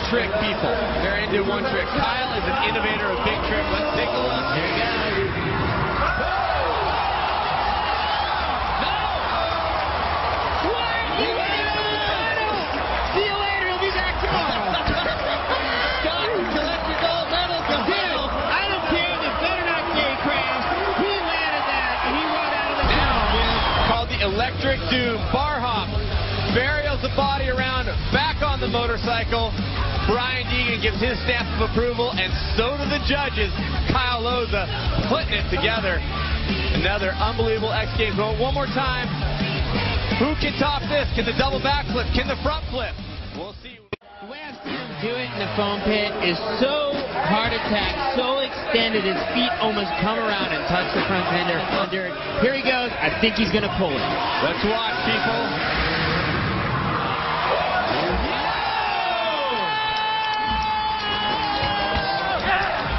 one-trick people. They're into one-trick. Kyle is an innovator of big trick. Let's take a look. Here we go. Electric Doom, bar hop, burials the body around, back on the motorcycle. Brian Deegan gives his stamp of approval, and so do the judges. Kyle Loza putting it together. Another unbelievable X Games moment. One more time. Who can top this? Can the double backflip? Can the front flip? We'll see. The way I've seen him do it in the foam pit is so hard attack, so extended, his feet almost come around and touch the front fender. Here he goes. I think he's going to pull it. Let's watch, people.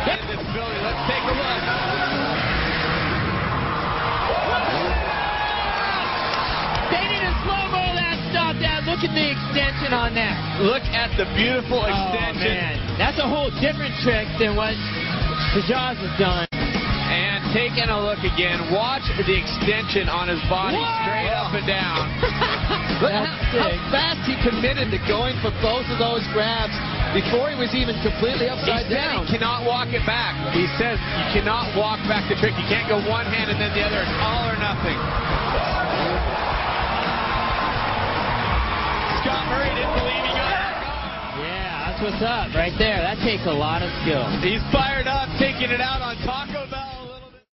In this building, let's take a look. They need to slow-mo that stuff down. Look at the extension on that. Look at the beautiful extension. Man. That's a whole different trick than what Pajaz has done. And taking a look again, watch the extension on his body. Whoa! Straight up and down. Look how fast he committed to going for both of those grabs before he was even completely upside down. He cannot walk it back. He says you cannot walk back the trick. You can't go one hand and then the other. It's all or nothing. Scott Murray didn't believe he got it. Yeah, that's what's up right there. That takes a lot of skill. He's fired up, taking it out on Taco Bell a little bit.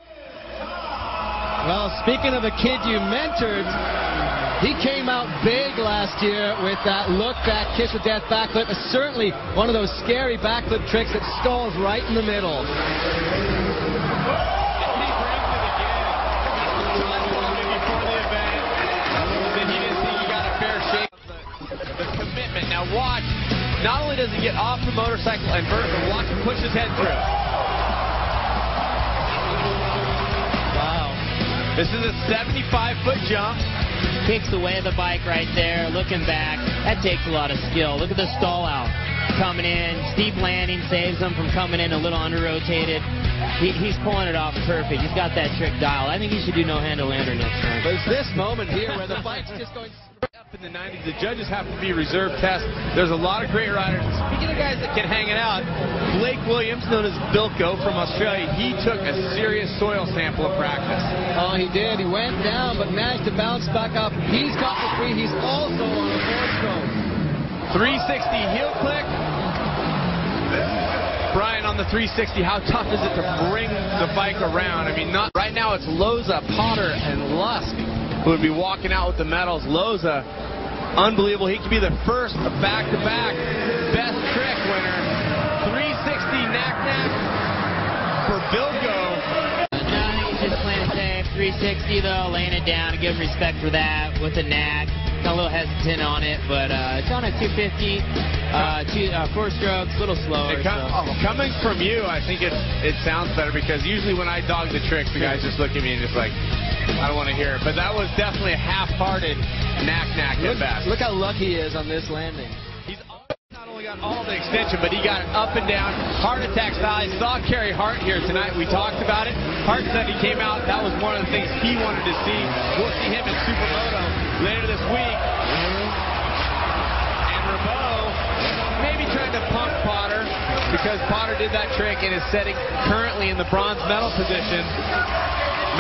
Well, speaking of a kid you mentored, he came out big last year with that look back, kiss of death backflip. It's certainly one of those scary backflip tricks that stalls right in the middle. The commitment. Now watch, not only does he get off the motorcycle and vertical, watch him push his head through. Wow. This is a 75-foot jump. Kicks away the bike right there, looking back. That takes a lot of skill. Look at the stall out. Coming in, steep landing, saves him from coming in a little under-rotated. He's pulling it off perfect. He's got that trick dialed. I think he should do no-handle lander next time. But it's this moment here where the bike's just going up in the 90s. The judges have to be reserve tests. There's a lot of great riders. Speaking of guys that can hang it out, Blake Williams, known as Bilko from Australia, he took a serious soil sample of practice. Oh, he did. He went down, but managed to bounce back up. He's got the free. He's also on the four-stroke. 360 heel click. Brian, on the 360, how tough is it to bring the bike around? I mean, not right now. It's Loza, Potter, and Lusk who would be walking out with the medals. Loza, unbelievable. He could be the first back-to-back best trick winner. 360 knack-knack for Bilko. No, he's just playing it safe. 360 though, laying it down. Give him respect for that with the knack. Got a little hesitant on it, but it's on a 250. 4 strokes, a little slower. Coming from you, I think it sounds better, because usually when I dog the tricks, the guys just look at me and just like, I don't want to hear it. But that was definitely a half-hearted knack-knack at best. Look how lucky he is on this landing. He's not only got all the extension, but he got it up and down, heart attack style. I saw Kerry Hart here tonight. We talked about it. Hart said he came out. That was one of the things he wanted to see. We'll see him in Supermoto later this week. And Rabeau maybe trying to pump Potter, because Potter did that trick and is sitting currently in the bronze medal position.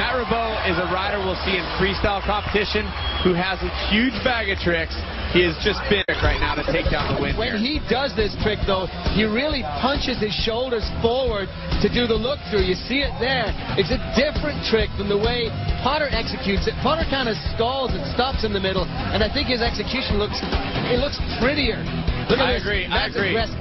Matt Rabeau is a rider we'll see in freestyle competition who has a huge bag of tricks. He has just been right now to take down the win. When he does this trick, though, he really punches his shoulders forward to do the look-through. You see it there. It's a different trick from the way Potter executes it. Potter kind of stalls and stops in the middle, and I think his execution looks prettier. Look at I agree.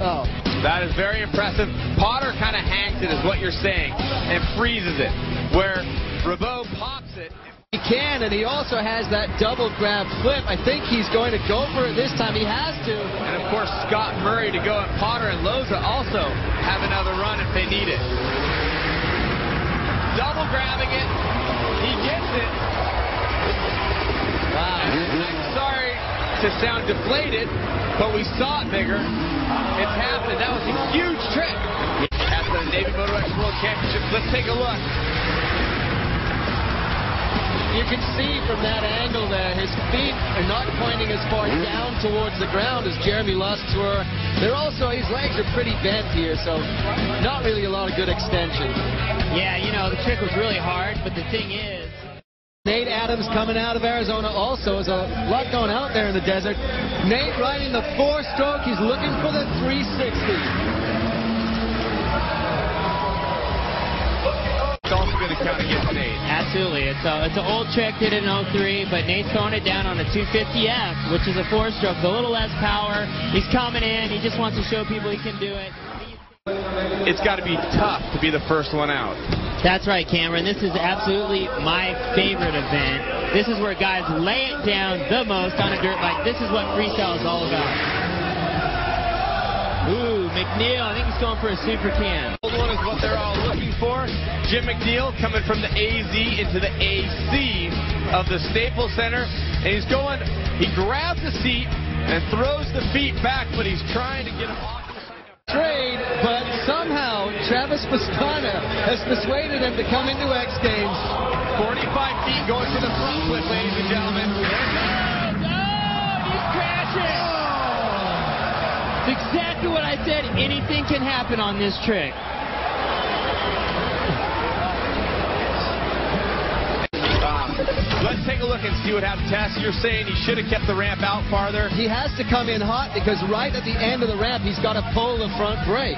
Oh. That is very impressive. Potter kind of hangs it, is what you're saying, and freezes it, where Rabeau pops it. He can, and he also has that double grab flip. I think he's going to go for it this time. He has to. And, of course, Scott Murray to go at Potter, and Loza also have another run if they need it. Double grabbing it. He gets it. Wow. I'm sorry to sound deflated, but we saw it bigger. It's happened. That was a huge trick at the Navy Motor X World Championships. Let's take a look. You can see from that angle there, his feet are not pointing as far down towards the ground as Jeremy Lusk's were. They're also, his legs are pretty bent here, so not really a lot of good extension. Yeah, you know, the trick was really hard, but the thing is... Nate Adams coming out of Arizona also. There's a lot going out there in the desert. Nate riding the 4-stroke. He's looking for the 360. It's also going to count against Nate. Absolutely. It's an old trick, did it in 03, but Nate's throwing it down on a 250F, which is a 4-stroke, a little less power. He's coming in. He just wants to show people he can do it. It's got to be tough to be the first one out. That's right, Cameron. This is absolutely my favorite event. This is where guys lay it down the most on a dirt bike. This is what freestyle is all about. Ooh, McNeil, I think he's going for a super can. The old one is what they're all looking for. Jim McNeil coming from the AZ into the AC of the Staples Center. And he's going, he grabs the seat and throws the feet back, but he's trying to get him off. Trade, but somehow Travis Pastana has persuaded him to come into X Games. 45 feet going to the front flip, ladies and gentlemen. Oh, he's crashing. It's exactly what I said. Anything can happen on this trick. Let's take a look and see what happened. Tess, you're saying he should have kept the ramp out farther. He has to come in hot because right at the end of the ramp, he's got to pull the front brake.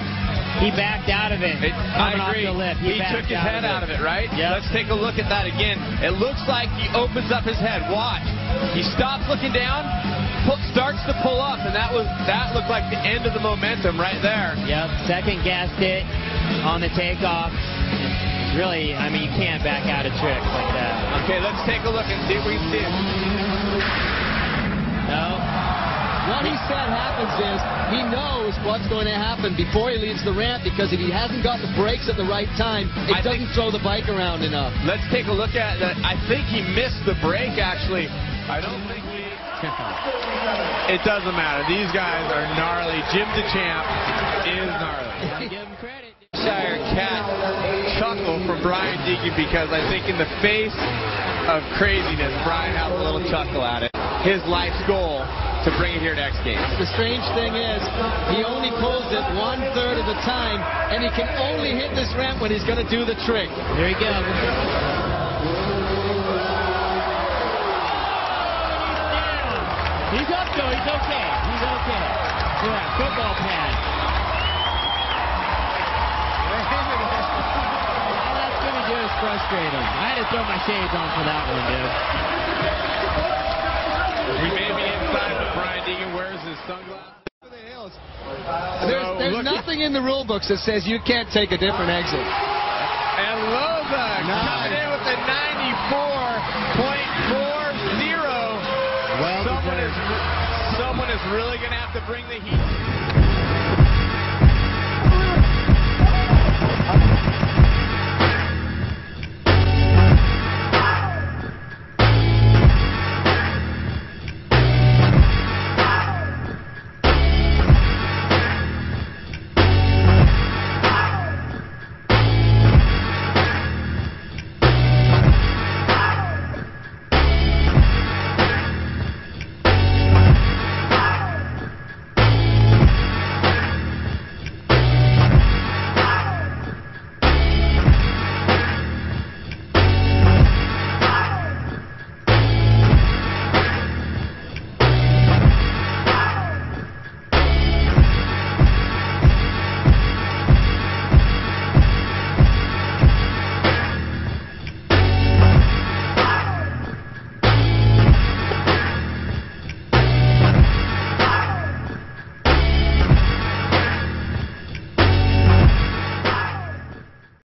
He backed out of it. I agree. Off the lip. He took his head out of it, right? Yep. Let's take a look at that again. It looks like he opens up his head. Watch. He stops looking down, starts to pull up, and that looked like the end of the momentum right there. Yep. Second gassed it on the takeoff. Really, I mean, you can't back out a trick like that. Okay, let's take a look and see if we can see it. No. What he said happens is he knows what's going to happen before he leaves the ramp, because if he hasn't got the brakes at the right time, it doesn't throw the bike around enough. Let's take a look at that. I think he missed the brake, actually. I don't think it doesn't matter. These guys are gnarly. Jim the Champ is gnarly. Give him credit. Shire Cat chuckle from Brian Deegan, because I think in the face of craziness, Brian has a little chuckle at it. His life's goal to bring it here to X Games. The strange thing is, he only pulls it 1/3 of the time, and he can only hit this ramp when he's going to do the trick. There he goes. He's up though. He's okay. He's okay. Yeah, football pad. All that's going to do is frustrate him. I had to throw my shades on for that one, dude. We may be inside, but Brian Deegan wears his sunglasses. There's nothing in the rule books that says you can't take a different exit. And Loza coming in with a 94.40. Well, someone is really going to have to bring the heat.